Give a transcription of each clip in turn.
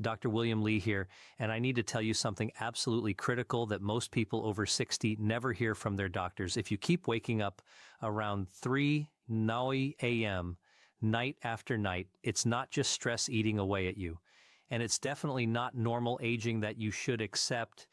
Dr. William Lee here, and I need to tell you something absolutely critical that most people over 60 never hear from their doctors. If you keep waking up around 3 a.m. night after night, it's not just stress eating away at you, and it's definitely not normal aging that you should accept.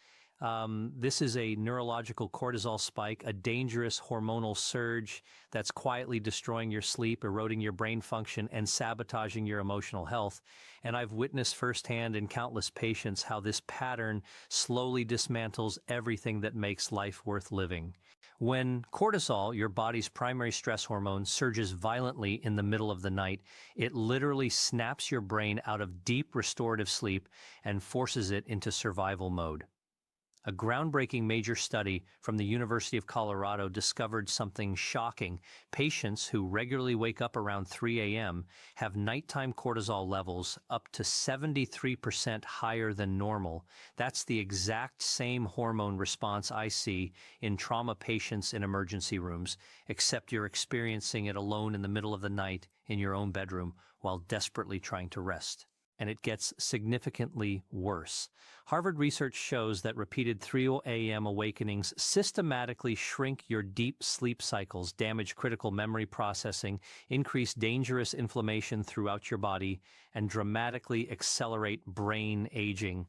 This is a neurological cortisol spike, a dangerous hormonal surge that's quietly destroying your sleep, eroding your brain function, and sabotaging your emotional health. And I've witnessed firsthand in countless patients how this pattern slowly dismantles everything that makes life worth living. When cortisol, your body's primary stress hormone, surges violently in the middle of the night, it literally snaps your brain out of deep restorative sleep and forces it into survival mode. A groundbreaking major study from the University of Colorado discovered something shocking. Patients who regularly wake up around 3 a.m. have nighttime cortisol levels up to 73% higher than normal. That's the exact same hormone response I see in trauma patients in emergency rooms, except you're experiencing it alone in the middle of the night in your own bedroom while desperately trying to rest. And it gets significantly worse. Harvard research shows that repeated 3 a.m. awakenings systematically shrink your deep sleep cycles, damage critical memory processing, increase dangerous inflammation throughout your body, and dramatically accelerate brain aging.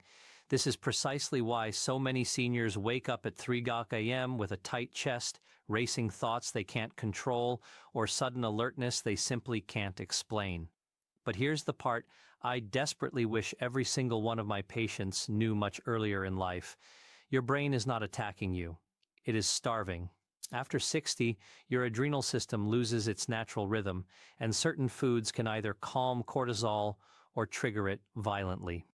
This is precisely why so many seniors wake up at 3 a.m. with a tight chest, racing thoughts they can't control, or sudden alertness they simply can't explain. But here's the part I desperately wish every single one of my patients knew much earlier in life. Your brain is not attacking you. It is starving. After 60, your adrenal system loses its natural rhythm, and certain foods can either calm cortisol or trigger it violently.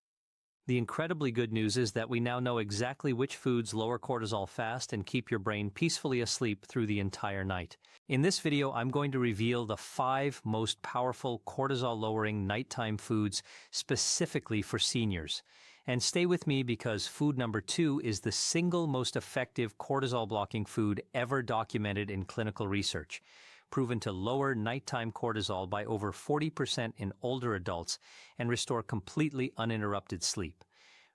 The incredibly good news is that we now know exactly which foods lower cortisol fast and keep your brain peacefully asleep through the entire night. In this video, I'm going to reveal the 5 most powerful cortisol-lowering nighttime foods specifically for seniors. And stay with me because food number 2 is the single most effective cortisol-blocking food ever documented in clinical research, proven to lower nighttime cortisol by over 40% in older adults and restore completely uninterrupted sleep.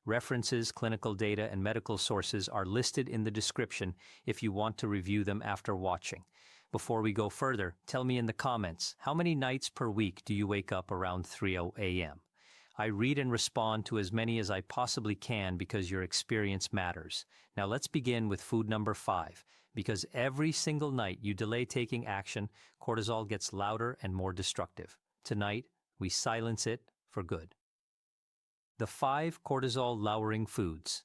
References, clinical data, and medical sources are listed in the description if you want to review them after watching. Before we go further, tell me in the comments, how many nights per week do you wake up around 3 a.m.? I read and respond to as many as I possibly can because your experience matters. Now let's begin with food number 5. Because every single night you delay taking action, cortisol gets louder and more destructive. Tonight, we silence it for good. The 5 cortisol-lowering foods.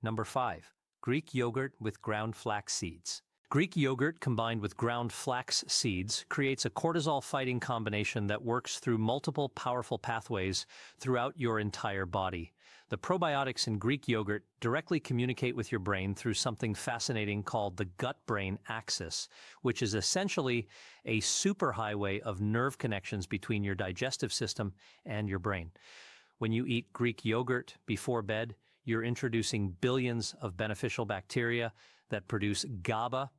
Number 5. Greek yogurt with ground flax seeds. Greek yogurt combined with ground flax seeds creates a cortisol-fighting combination that works through multiple powerful pathways throughout your entire body. The probiotics in Greek yogurt directly communicate with your brain through something fascinating called the gut-brain axis, which is essentially a superhighway of nerve connections between your digestive system and your brain. When you eat Greek yogurt before bed, you're introducing billions of beneficial bacteria that produce GABA,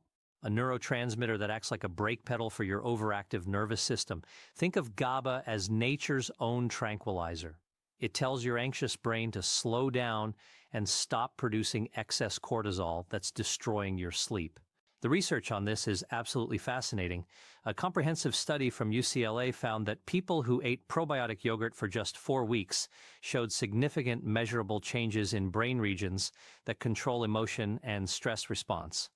a neurotransmitter that acts like a brake pedal for your overactive nervous system. Think of GABA as nature's own tranquilizer. It tells your anxious brain to slow down and stop producing excess cortisol that's destroying your sleep. The research on this is absolutely fascinating. A comprehensive study from UCLA found that people who ate probiotic yogurt for just 4 weeks showed significant measurable changes in brain regions that control emotion and stress response.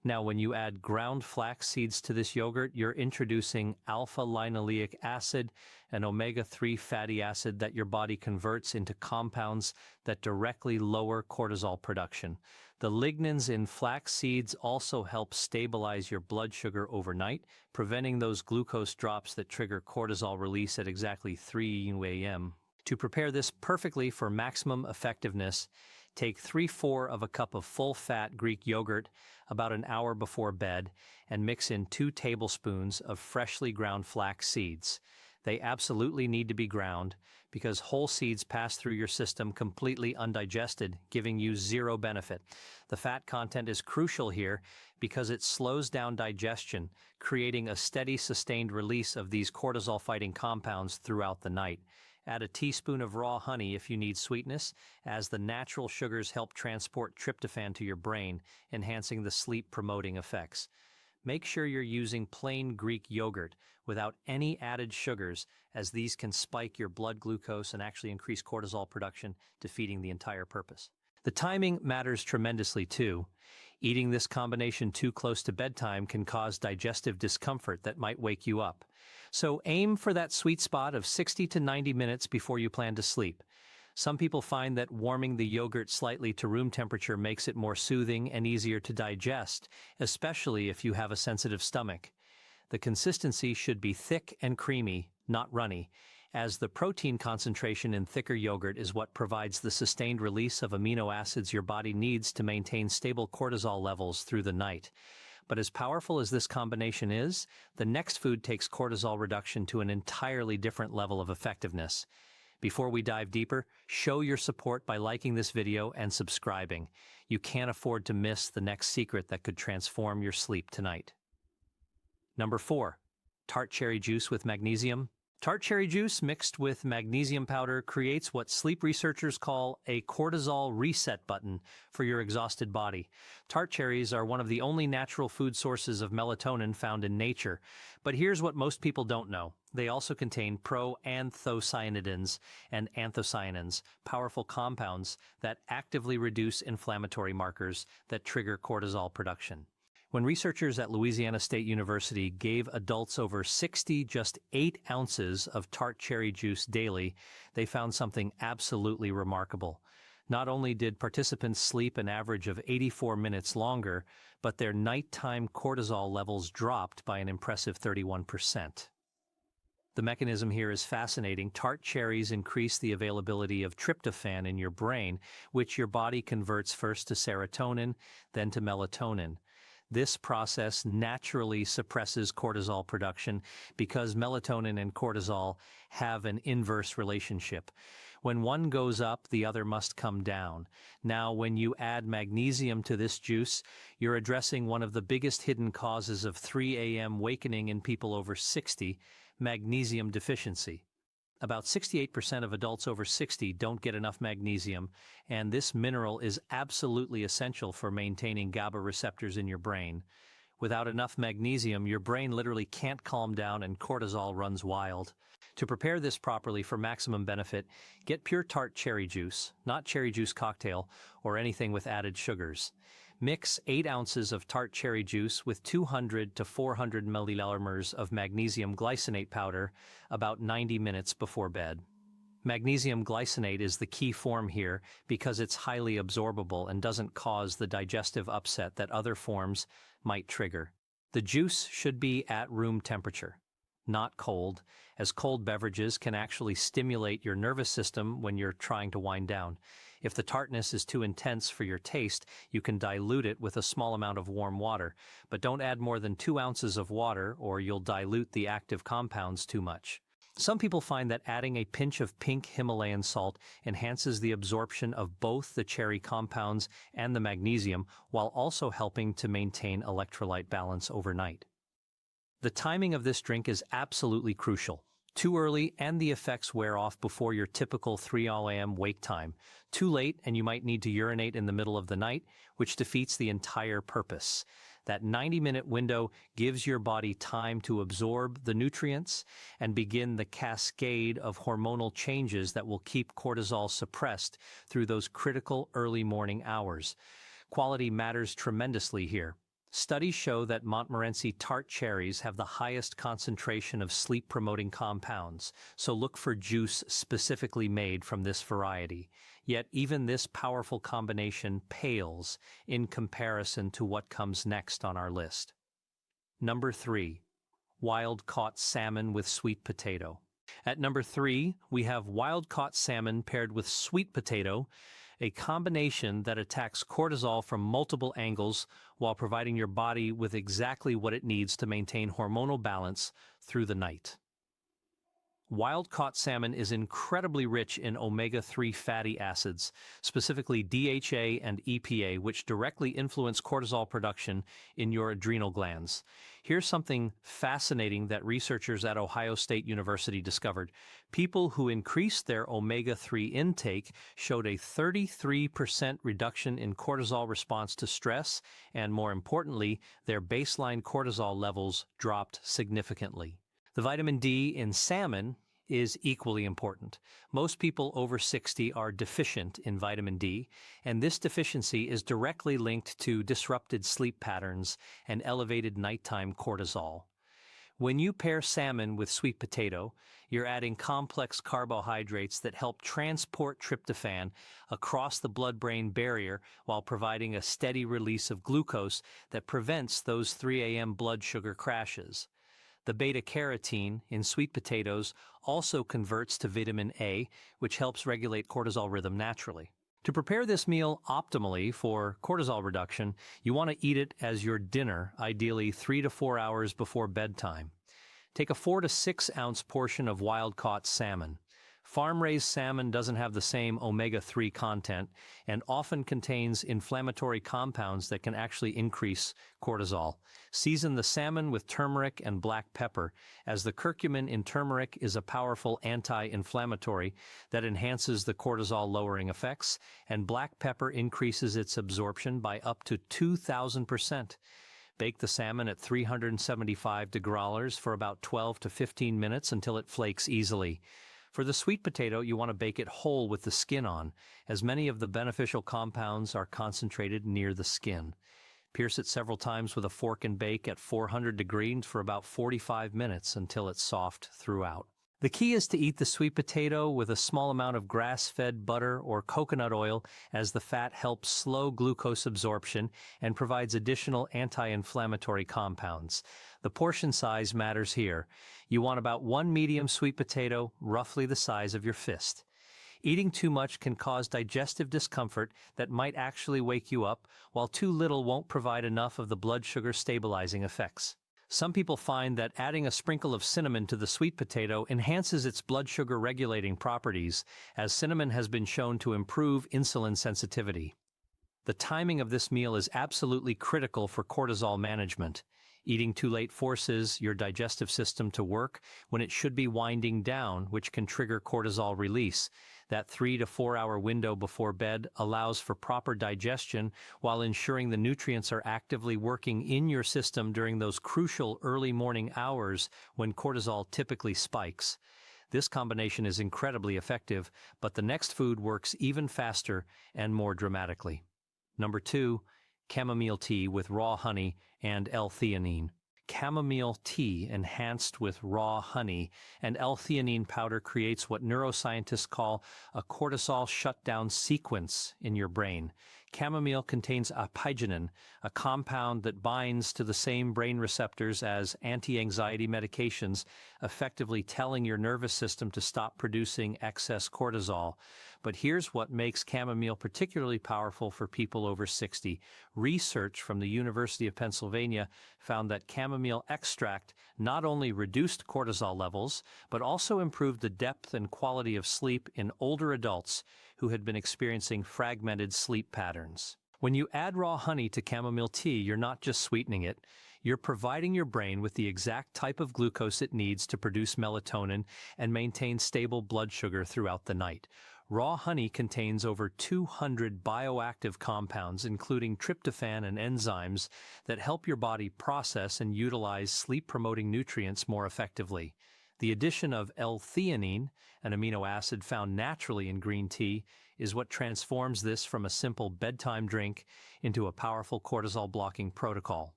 Now, when you add ground flax seeds to this yogurt, you're introducing alpha-linoleic acid, an omega-3 fatty acid that your body converts into compounds that directly lower cortisol production. The lignans in flax seeds also help stabilize your blood sugar overnight, preventing those glucose drops that trigger cortisol release at exactly 3 a.m. To prepare this perfectly for maximum effectiveness, take 3/4 of a cup of full-fat Greek yogurt about an hour before bed and mix in 2 tablespoons of freshly ground flax seeds. They absolutely need to be ground because whole seeds pass through your system completely undigested, giving you zero benefit. The fat content is crucial here because it slows down digestion, creating a steady, sustained release of these cortisol-fighting compounds throughout the night. Add a teaspoon of raw honey if you need sweetness, as the natural sugars help transport tryptophan to your brain, enhancing the sleep-promoting effects. Make sure you're using plain Greek yogurt without any added sugars, as these can spike your blood glucose and actually increase cortisol production, defeating the entire purpose. The timing matters tremendously too. Eating this combination too close to bedtime can cause digestive discomfort that might wake you up. So aim for that sweet spot of 60 to 90 minutes before you plan to sleep. Some people find that warming the yogurt slightly to room temperature makes it more soothing and easier to digest, especially if you have a sensitive stomach. The consistency should be thick and creamy, not runny, as the protein concentration in thicker yogurt is what provides the sustained release of amino acids your body needs to maintain stable cortisol levels through the night. But as powerful as this combination is, the next food takes cortisol reduction to an entirely different level of effectiveness. Before we dive deeper, show your support by liking this video and subscribing. You can't afford to miss the next secret that could transform your sleep tonight. Number 4. Tart cherry juice with magnesium. Tart cherry juice mixed with magnesium powder creates what sleep researchers call a cortisol reset button for your exhausted body. Tart cherries are one of the only natural food sources of melatonin found in nature. But here's what most people don't know. They also contain proanthocyanidins and anthocyanins, powerful compounds that actively reduce inflammatory markers that trigger cortisol production. When researchers at Louisiana State University gave adults over 60 just 8 ounces of tart cherry juice daily, they found something absolutely remarkable. Not only did participants sleep an average of 84 minutes longer, but their nighttime cortisol levels dropped by an impressive 31%. The mechanism here is fascinating. Tart cherries increase the availability of tryptophan in your brain, which your body converts first to serotonin, then to melatonin. This process naturally suppresses cortisol production because melatonin and cortisol have an inverse relationship. When one goes up, the other must come down. Now, when you add magnesium to this juice, you're addressing one of the biggest hidden causes of 3 a.m. wakening in people over 60, magnesium deficiency. About 68% of adults over 60 don't get enough magnesium, and this mineral is absolutely essential for maintaining GABA receptors in your brain. Without enough magnesium, your brain literally can't calm down and cortisol runs wild. To prepare this properly for maximum benefit, get pure tart cherry juice, not cherry juice cocktail or anything with added sugars. Mix 8 ounces of tart cherry juice with 200 to 400 milliliters of magnesium glycinate powder about 90 minutes before bed. Magnesium glycinate is the key form here because it's highly absorbable and doesn't cause the digestive upset that other forms might trigger. The juice should be at room temperature, not cold, as cold beverages can actually stimulate your nervous system when you're trying to wind down. If the tartness is too intense for your taste, you can dilute it with a small amount of warm water, but don't add more than 2 ounces of water or you'll dilute the active compounds too much. Some people find that adding a pinch of pink Himalayan salt enhances the absorption of both the cherry compounds and the magnesium, while also helping to maintain electrolyte balance overnight. The timing of this drink is absolutely crucial. Too early and the effects wear off before your typical 3 a.m. wake time. Too late and you might need to urinate in the middle of the night, which defeats the entire purpose. That 90-minute window gives your body time to absorb the nutrients and begin the cascade of hormonal changes that will keep cortisol suppressed through those critical early morning hours. Quality matters tremendously here. Studies show that Montmorency tart cherries have the highest concentration of sleep-promoting compounds, so look for juice specifically made from this variety. Yet even this powerful combination pales in comparison to what comes next on our list. Number 3. Wild-caught salmon with sweet potato. At number 3, we have wild-caught salmon paired with sweet potato, a combination that attacks cortisol from multiple angles while providing your body with exactly what it needs to maintain hormonal balance through the night. Wild-caught salmon is incredibly rich in omega-3 fatty acids, specifically DHA and EPA, which directly influence cortisol production in your adrenal glands. Here's something fascinating that researchers at Ohio State University discovered. People who increased their omega-3 intake showed a 33% reduction in cortisol response to stress, and more importantly, their baseline cortisol levels dropped significantly. The vitamin D in salmon is equally important. Most people over 60 are deficient in vitamin D, and this deficiency is directly linked to disrupted sleep patterns and elevated nighttime cortisol. When you pair salmon with sweet potato, you're adding complex carbohydrates that help transport tryptophan across the blood-brain barrier while providing a steady release of glucose that prevents those 3 a.m. blood sugar crashes. The beta-carotene in sweet potatoes also converts to vitamin A, which helps regulate cortisol rhythm naturally. To prepare this meal optimally for cortisol reduction, you want to eat it as your dinner, ideally 3 to 4 hours before bedtime. Take a 4 to 6 ounce portion of wild-caught salmon. Farm-raised salmon doesn't have the same omega-3 content and often contains inflammatory compounds that can actually increase cortisol. Season the salmon with turmeric and black pepper, as the curcumin in turmeric is a powerful anti-inflammatory that enhances the cortisol-lowering effects, and black pepper increases its absorption by up to 2,000%. Bake the salmon at 375 degrees for about 12 to 15 minutes until it flakes easily. For the sweet potato, you want to bake it whole with the skin on, as many of the beneficial compounds are concentrated near the skin. Pierce it several times with a fork and bake at 400 degrees for about 45 minutes until it's soft throughout. The key is to eat the sweet potato with a small amount of grass-fed butter or coconut oil, as the fat helps slow glucose absorption and provides additional anti-inflammatory compounds. The portion size matters here. You want about 1 medium sweet potato, roughly the size of your fist. Eating too much can cause digestive discomfort that might actually wake you up, while too little won't provide enough of the blood sugar stabilizing effects. Some people find that adding a sprinkle of cinnamon to the sweet potato enhances its blood sugar regulating properties, as cinnamon has been shown to improve insulin sensitivity. The timing of this meal is absolutely critical for cortisol management. Eating too late forces your digestive system to work when it should be winding down, which can trigger cortisol release. That 3 to 4 hour window before bed allows for proper digestion while ensuring the nutrients are actively working in your system during those crucial early morning hours when cortisol typically spikes. This combination is incredibly effective, but the next food works even faster and more dramatically. Number 2, chamomile tea with raw honey and L-Theanine. Chamomile tea enhanced with raw honey and L-Theanine powder creates what neuroscientists call a cortisol shutdown sequence in your brain. Chamomile contains apigenin, a compound that binds to the same brain receptors as anti-anxiety medications, effectively telling your nervous system to stop producing excess cortisol. But here's what makes chamomile particularly powerful for people over 60. Research from the University of Pennsylvania found that chamomile extract not only reduced cortisol levels, but also improved the depth and quality of sleep in older adults who had been experiencing fragmented sleep patterns. When you add raw honey to chamomile tea, you're not just sweetening it, you're providing your brain with the exact type of glucose it needs to produce melatonin and maintain stable blood sugar throughout the night. Raw honey contains over 200 bioactive compounds, including tryptophan and enzymes, that help your body process and utilize sleep-promoting nutrients more effectively. The addition of L-Theanine, an amino acid found naturally in green tea, is what transforms this from a simple bedtime drink into a powerful cortisol-blocking protocol.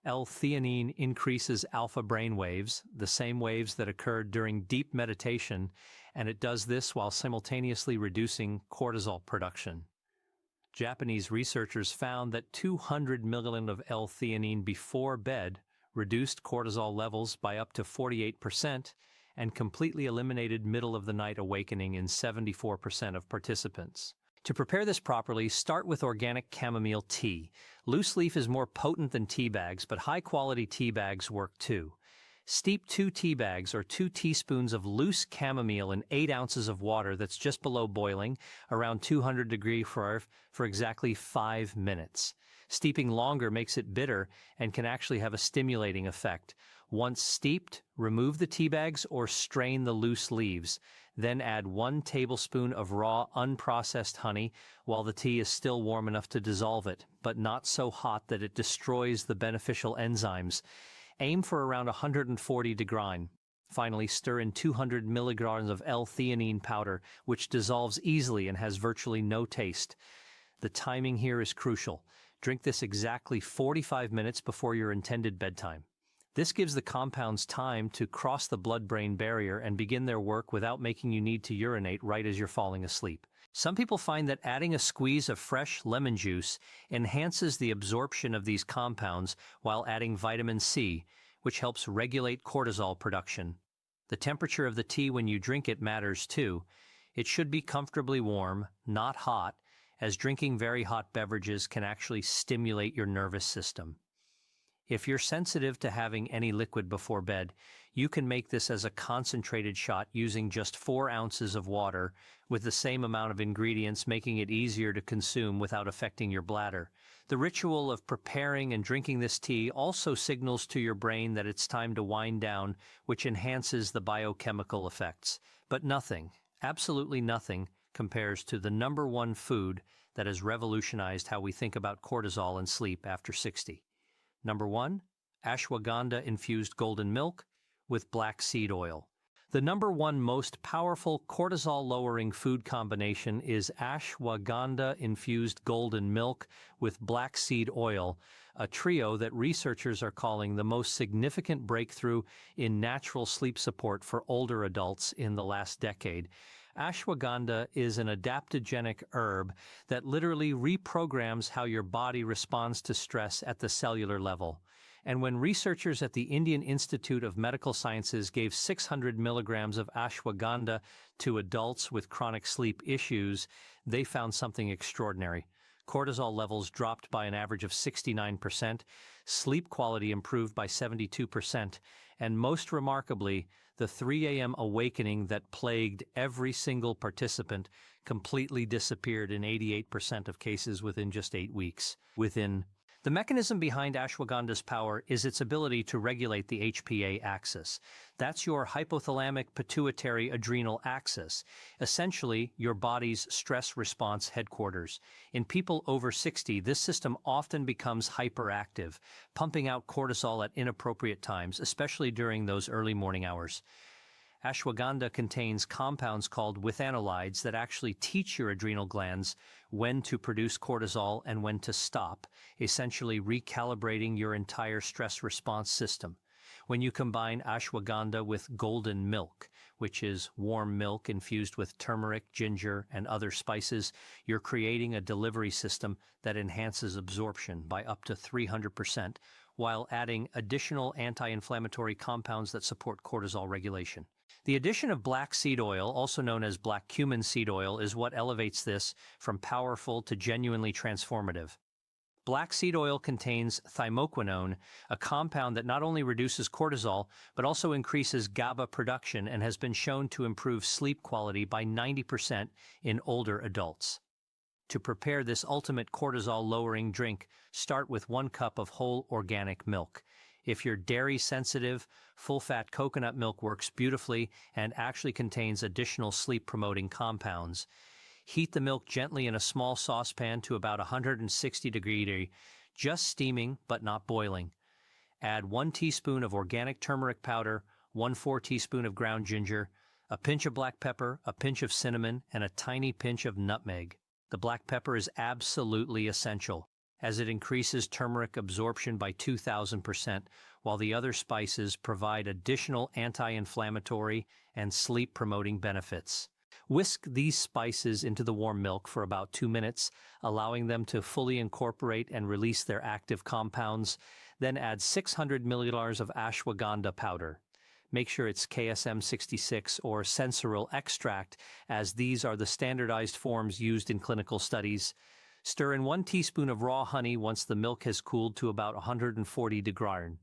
L-Theanine increases alpha brain waves, the same waves that occurred during deep meditation, and it does this while simultaneously reducing cortisol production. Japanese researchers found that 200 milligrams of L-Theanine before bed reduced cortisol levels by up to 48% and completely eliminated middle-of-the-night awakening in 74% of participants. To prepare this properly, start with organic chamomile tea. Loose leaf is more potent than tea bags, but high-quality tea bags work too. Steep 2 tea bags or 2 teaspoons of loose chamomile in 8 ounces of water that's just below boiling, around 200 degrees for exactly 5 minutes. Steeping longer makes it bitter and can actually have a stimulating effect. Once steeped, remove the tea bags or strain the loose leaves. Then add 1 tablespoon of raw, unprocessed honey while the tea is still warm enough to dissolve it, but not so hot that it destroys the beneficial enzymes. Aim for around 140 degrees. Finally, stir in 200 milligrams of L-Theanine powder, which dissolves easily and has virtually no taste. The timing here is crucial. Drink this exactly 45 minutes before your intended bedtime. This gives the compounds time to cross the blood-brain barrier and begin their work without making you need to urinate right as you're falling asleep. Some people find that adding a squeeze of fresh lemon juice enhances the absorption of these compounds while adding vitamin C, which helps regulate cortisol production. The temperature of the tea when you drink it matters too. It should be comfortably warm, not hot, as drinking very hot beverages can actually stimulate your nervous system. If you're sensitive to having any liquid before bed, you can make this as a concentrated shot using just 4 ounces of water with the same amount of ingredients, making it easier to consume without affecting your bladder. The ritual of preparing and drinking this tea also signals to your brain that it's time to wind down, which enhances the biochemical effects. But nothing, absolutely nothing, compares to the #1 food that has revolutionized how we think about cortisol and sleep after 60. Number 1, ashwagandha infused golden milk with black seed oil. The #1 most powerful cortisol-lowering food combination is ashwagandha infused golden milk with black seed oil, a trio that researchers are calling the most significant breakthrough in natural sleep support for older adults in the last decade. Ashwagandha is an adaptogenic herb that literally reprograms how your body responds to stress at the cellular level. And when researchers at the Indian Institute of Medical Sciences gave 600 milligrams of ashwagandha to adults with chronic sleep issues, they found something extraordinary. Cortisol levels dropped by an average of 69%, sleep quality improved by 72%, and most remarkably, the 3 a.m. awakening that plagued every single participant completely disappeared in 88% of cases within just 8 weeks. The mechanism behind ashwagandha's power is its ability to regulate the HPA axis. That's your hypothalamic pituitary adrenal axis, essentially your body's stress response headquarters. In people over 60, this system often becomes hyperactive, pumping out cortisol at inappropriate times, especially during those early morning hours. Ashwagandha contains compounds called withanolides that actually teach your adrenal glands when to produce cortisol and when to stop, essentially recalibrating your entire stress response system. When you combine ashwagandha with golden milk, which is warm milk infused with turmeric, ginger, and other spices, you're creating a delivery system that enhances absorption by up to 300%, while adding additional anti-inflammatory compounds that support cortisol regulation. The addition of black seed oil, also known as black cumin seed oil, is what elevates this from powerful to genuinely transformative. Black seed oil contains thymoquinone, a compound that not only reduces cortisol, but also increases GABA production and has been shown to improve sleep quality by 90% in older adults. To prepare this ultimate cortisol-lowering drink, start with 1 cup of whole organic milk. If you're dairy sensitive, full-fat coconut milk works beautifully and actually contains additional sleep-promoting compounds. Heat the milk gently in a small saucepan to about 160 degrees, just steaming but not boiling. Add 1 teaspoon of organic turmeric powder, 1/4 teaspoon of ground ginger, a pinch of black pepper, a pinch of cinnamon, and a tiny pinch of nutmeg. The black pepper is absolutely essential, as it increases turmeric absorption by 2,000%, while the other spices provide additional anti-inflammatory and sleep-promoting benefits. Whisk these spices into the warm milk for about 2 minutes, allowing them to fully incorporate and release their active compounds. Then add 600 milliliters of ashwagandha powder. Make sure it's KSM 66 or sensoril extract, as these are the standardized forms used in clinical studies. Stir in 1 teaspoon of raw honey once the milk has cooled to about 140 degrees.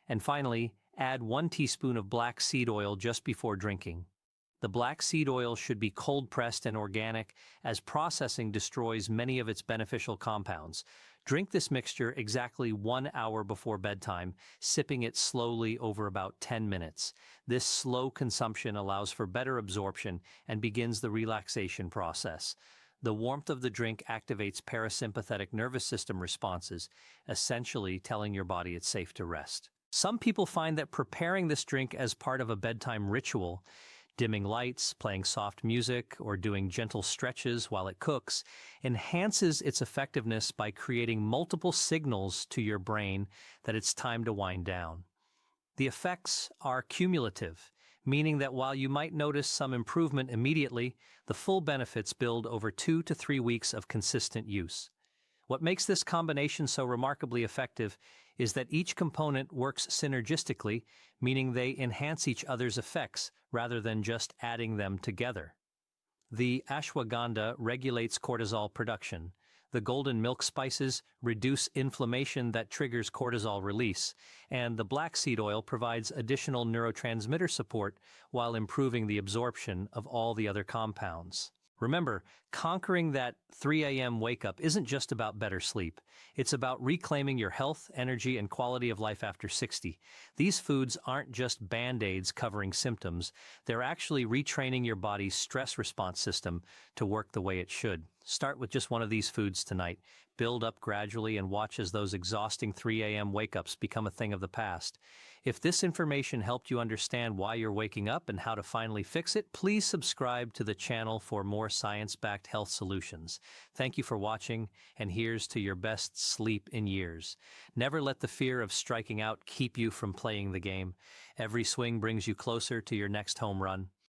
And finally, Add 1 teaspoon of black seed oil just before drinking. The black seed oil should be cold-pressed and organic, as processing destroys many of its beneficial compounds. Drink this mixture exactly 1 hour before bedtime, sipping it slowly over about 10 minutes. This slow consumption allows for better absorption and begins the relaxation process. The warmth of the drink activates parasympathetic nervous system responses, essentially telling your body it's safe to rest. Some people find that preparing this drink as part of a bedtime ritual, dimming lights, playing soft music, or doing gentle stretches while it cooks, enhances its effectiveness by creating multiple signals to your brain that it's time to wind down. The effects are cumulative, meaning that while you might notice some improvement immediately, the full benefits build over 2 to 3 weeks of consistent use. What makes this combination so remarkably effective is that each component works synergistically, meaning they enhance each other's effects rather than just adding them together. The ashwagandha regulates cortisol production. The golden milk spices reduce inflammation that triggers cortisol release, and the black seed oil provides additional neurotransmitter support while improving the absorption of all the other compounds. Remember, conquering that 3 a.m. wake-up isn't just about better sleep. It's about reclaiming your health, energy, and quality of life after 60. These foods aren't just Band-Aids covering symptoms. They're actually retraining your body's stress response system to work the way it should. Start with just one of these foods tonight. Build up gradually and watch as those exhausting 3 a.m. wake-ups become a thing of the past. If this information helped you understand why you're waking up and how to finally fix it, please subscribe to the channel for more science-backed health solutions. Thank you for watching, and here's to your best sleep in years. Never let the fear of striking out keep you from playing the game. Every swing brings you closer to your next home run.